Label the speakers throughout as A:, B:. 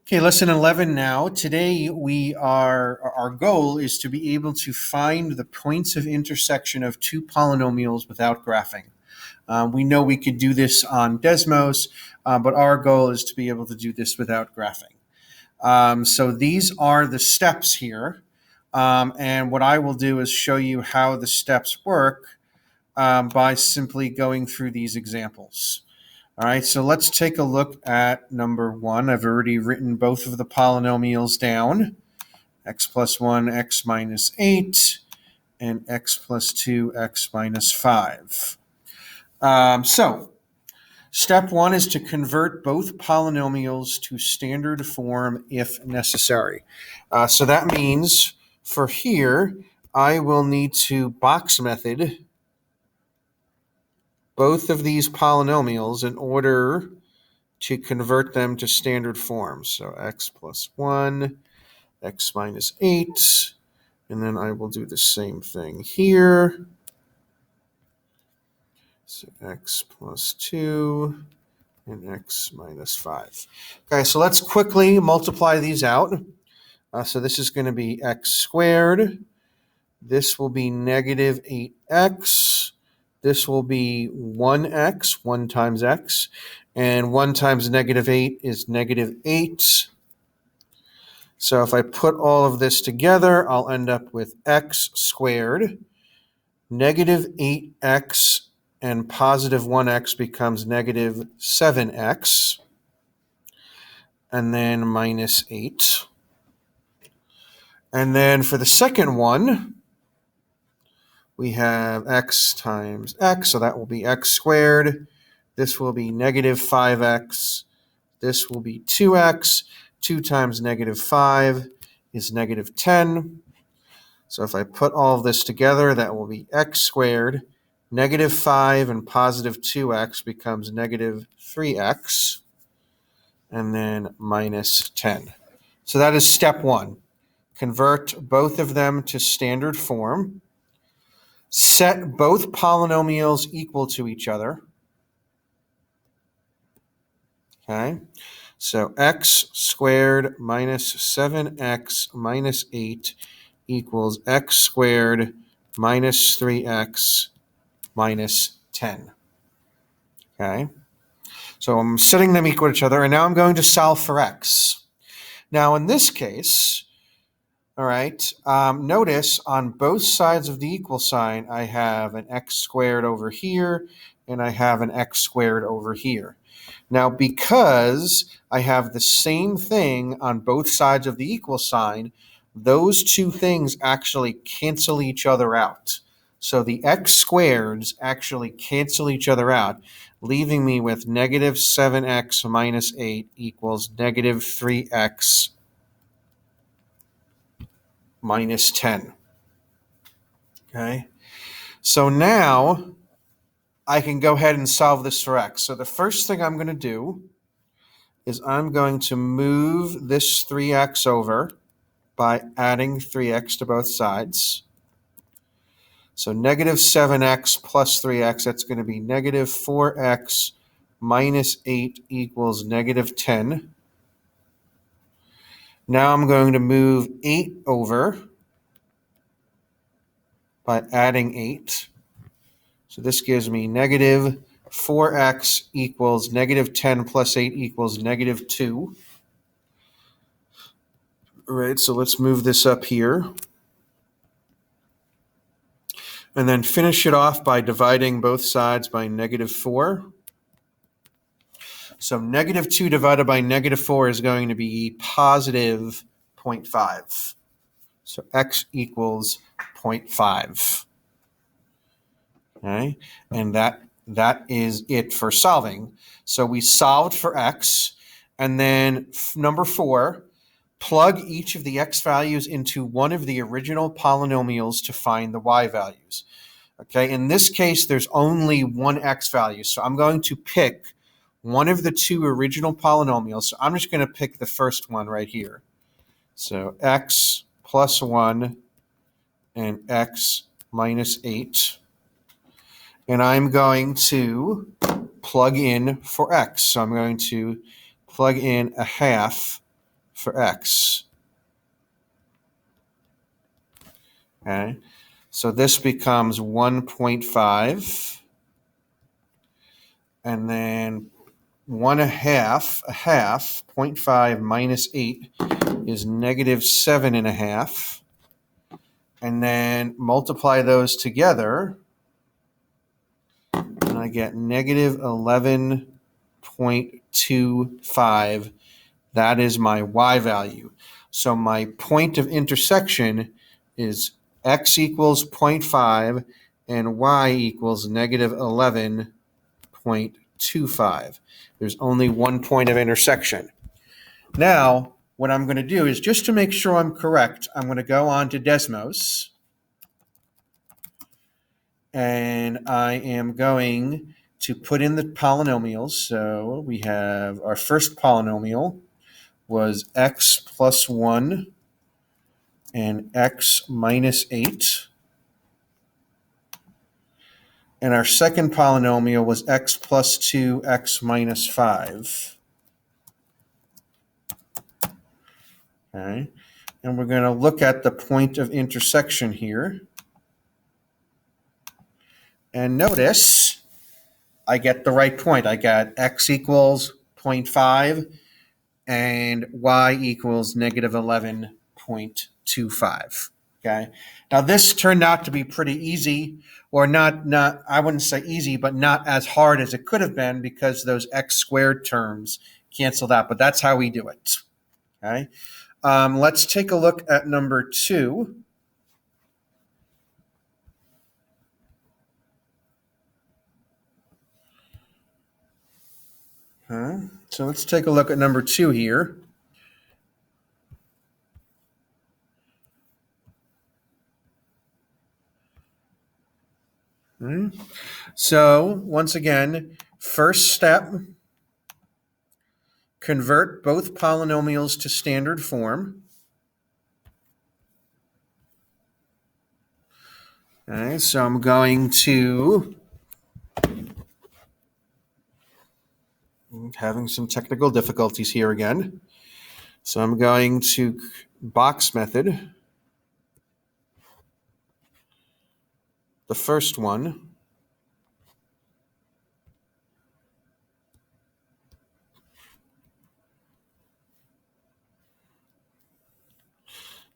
A: Okay, lesson 11 now. Today our goal is to be able to find the points of intersection of two polynomials without graphing. We know we could do this on Desmos, but our goal is to be able to do this without graphing. So these are the steps here. And what I will do is show you how the steps work by simply going through these examples. All right, so let's take a look at number 1. I've already written both of the polynomials down. X plus 1, x minus 8, and x plus 2, x minus 5. So step 1 is to convert both polynomials to standard form if necessary. So that means for here, I will need to box method both of these polynomials in order to convert them to standard form. So x plus 1, x minus 8, and then I will do the same thing here. So x plus 2 and x minus 5. Okay, so let's quickly multiply these out. So this is going to be x squared. This will be negative 8x. This will be 1x, 1 times x. And 1 times negative 8 is negative 8. So if I put all of this together, I'll end up with x squared. Negative 8x and positive 1x becomes negative 7x. And then minus 8. And then for the second one, we have x times x, so that will be x squared. This will be negative 5x. This will be 2x. 2 times negative 5 is negative 10. So if I put all of this together, that will be x squared. Negative 5 and positive 2x becomes negative 3x. And then minus 10. So that is step 1. Convert both of them to standard form. Set both polynomials equal to each other. Okay, so x squared minus 7x minus 8 equals x squared minus 3x minus 10. Okay, so I'm setting them equal to each other, and now I'm going to solve for x. Now in this case, all right, notice on both sides of the equal sign, I have an x squared over here, and I have an x squared over here. Now, because I have the same thing on both sides of the equal sign, those two things actually cancel each other out. So the x squareds actually cancel each other out, leaving me with negative 7x minus 8 equals negative 3x minus 10. Okay, so now I can go ahead and solve this for x. So the first thing I'm going to do is I'm going to move this 3x over by adding 3x to both sides. So negative 7x plus 3x, that's going to be negative 4x minus 8 equals negative 10. Now I'm going to move 8 over by adding 8. So this gives me negative 4x equals negative 10 plus 8 equals negative 2. All right, so let's move this up here. And then finish it off by dividing both sides by negative 4. So negative 2 divided by negative 4 is going to be positive 0.5. So x equals 0.5. Okay, and that is it for solving. So we solved for x, and then number 4, plug each of the x values into one of the original polynomials to find the y values. Okay, in this case, there's only one x value, so I'm going to pick one of the two original polynomials. So I'm just going to pick the first one right here. So x plus 1 and x minus 8. And I'm going to plug in for x. So I'm going to plug in a half for x. Okay, so this becomes 1.5, and then 1/2, 0.5 minus 8 is negative 7.5, and then multiply those together, and I get negative 11.25. That is my y value. So my point of intersection is x equals 0.5 and y equals negative 11.25. There's only one point of intersection. Now, what I'm going to do is, just to make sure I'm correct, I'm going to go on to Desmos, and I am going to put in the polynomials. So we have our first polynomial was x plus 1 and x minus 8. And our second polynomial was x plus 2, x minus 5. Okay. And we're going to look at the point of intersection here. And notice I get the right point. I got x equals 0.5 and y equals negative 11.25. Okay. Now this turned out to be pretty easy, or not, I wouldn't say easy, but not as hard as it could have been, because those x squared terms canceled out. But that's how we do it. Okay. Let's take a look at number 2. So let's take a look at number 2 here. So once again, first step, convert both polynomials to standard form. Okay, so I'm going to, having some technical difficulties here again. So I'm going to box method the first one.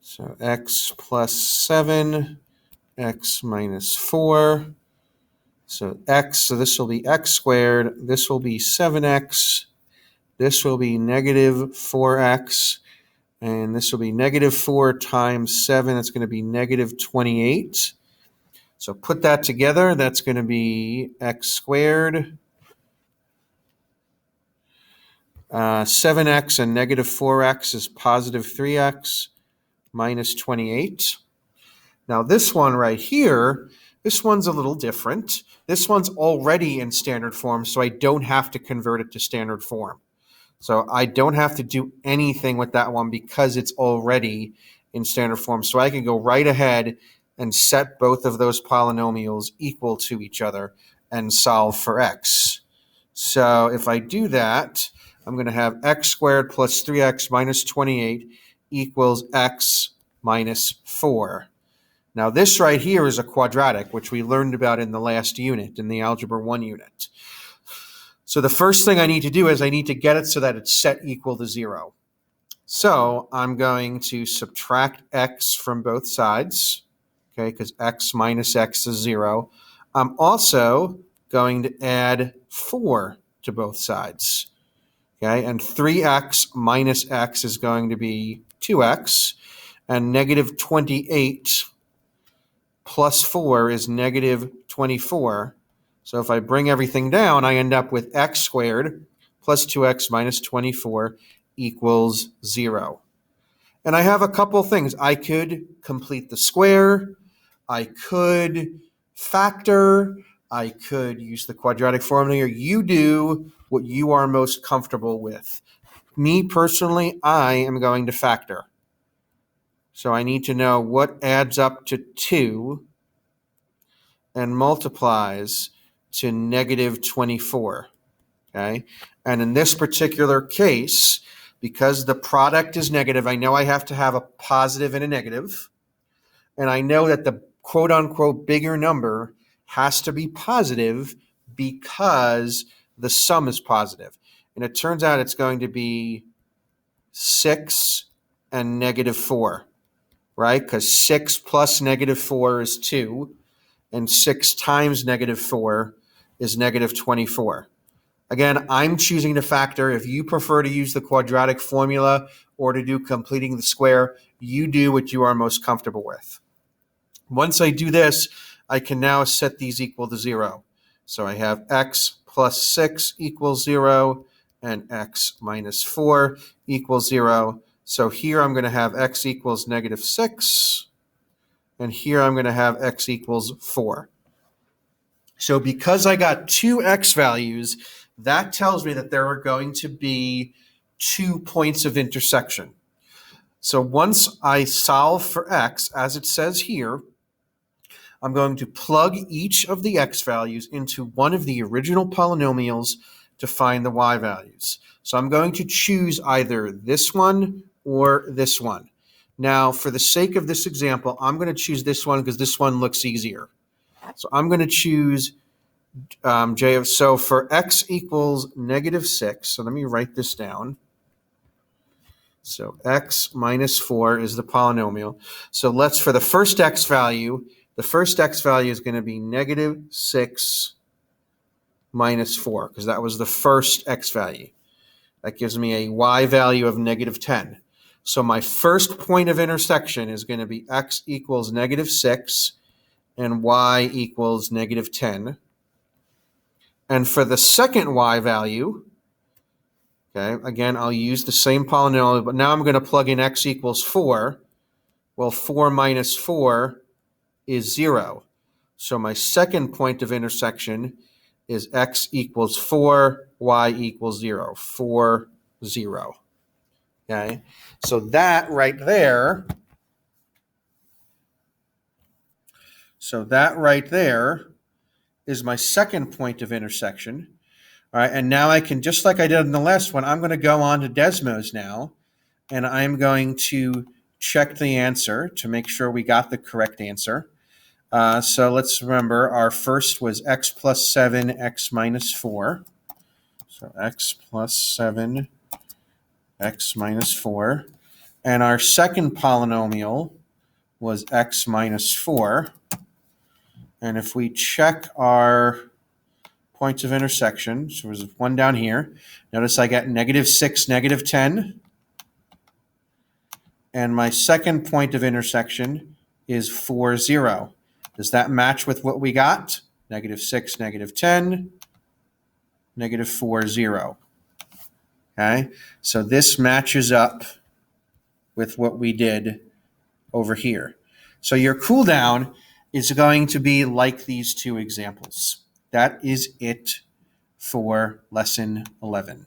A: So x plus 7, x minus 4. So x, so this will be x squared. This will be 7x. This will be negative 4x. And this will be negative 4 times 7. It's going to be negative 28. So put that together. That's going to be x squared. 7x and negative 4x is positive 3x minus 28. Now this one right here, this one's a little different. This one's already in standard form, so I don't have to convert it to standard form. So I don't have to do anything with that one because it's already in standard form. So I can go right ahead and set both of those polynomials equal to each other and solve for x. So if I do that, I'm going to have x squared plus 3x minus 28 equals x minus 4. Now this right here is a quadratic, which we learned about in the last unit, in the Algebra 1 unit. So the first thing I need to do is I need to get it so that it's set equal to 0. So I'm going to subtract x from both sides, okay, because x minus x is 0. I'm also going to add 4 to both sides, okay, and 3x minus x is going to be 2x, and negative 28 plus 4 is negative 24. So if I bring everything down, I end up with x squared plus 2x minus 24 equals 0. And I have a couple things. I could complete the square. I could factor. I could use the quadratic formula. You do what you are most comfortable with. Me personally, I am going to factor. So I need to know what adds up to 2 and multiplies to negative 24, okay? And in this particular case, because the product is negative, I know I have to have a positive and a negative. And I know that the quote unquote bigger number has to be positive because the sum is positive. And it turns out it's going to be 6 and negative 4, right? Because 6 plus negative 4 is 2, and 6 times negative 4 is negative 24. Again, I'm choosing the factor. If you prefer to use the quadratic formula or to do completing the square, you do what you are most comfortable with. Once I do this, I can now set these equal to 0. So I have x plus 6 equals 0 and x minus 4 equals 0. So here I'm going to have x equals negative 6, and here I'm going to have x equals 4. So because I got two x values, that tells me that there are going to be 2 points of intersection. So once I solve for x, as it says here, I'm going to plug each of the x values into one of the original polynomials to find the y values. So I'm going to choose either this one or this one. Now, for the sake of this example, I'm going to choose this one because this one looks easier. So I'm going to choose so for x equals negative 6, so let me write this down. So x minus 4 is the polynomial. So let's, for the first x value, the first x value is going to be negative 6 minus 4, because that was the first x value. That gives me a y value of negative 10. So my first point of intersection is going to be x equals negative 6 and y equals negative 10. And for the second y value, okay, again, I'll use the same polynomial, but now I'm going to plug in x equals 4. Well, 4 minus 4 is 0. So my second point of intersection is x equals 4, y equals 0. 4, 0. Okay, so that right there, is my second point of intersection. All right, and now I can, just like I did in the last one, I'm going to go on to Desmos now, and I'm going to check the answer to make sure we got the correct answer. So let's remember, our first was x plus 7, x minus 4. So x plus 7, x minus 4. And our second polynomial was x minus 4. And if we check our points of intersection, so there's one down here. Notice I got negative 6, negative 10. And my second point of intersection is 4, 0. Does that match with what we got? Negative 6, negative 10, negative 4, 0. Okay, so this matches up with what we did over here. So your cool down is going to be like these two examples. That is it for lesson 11.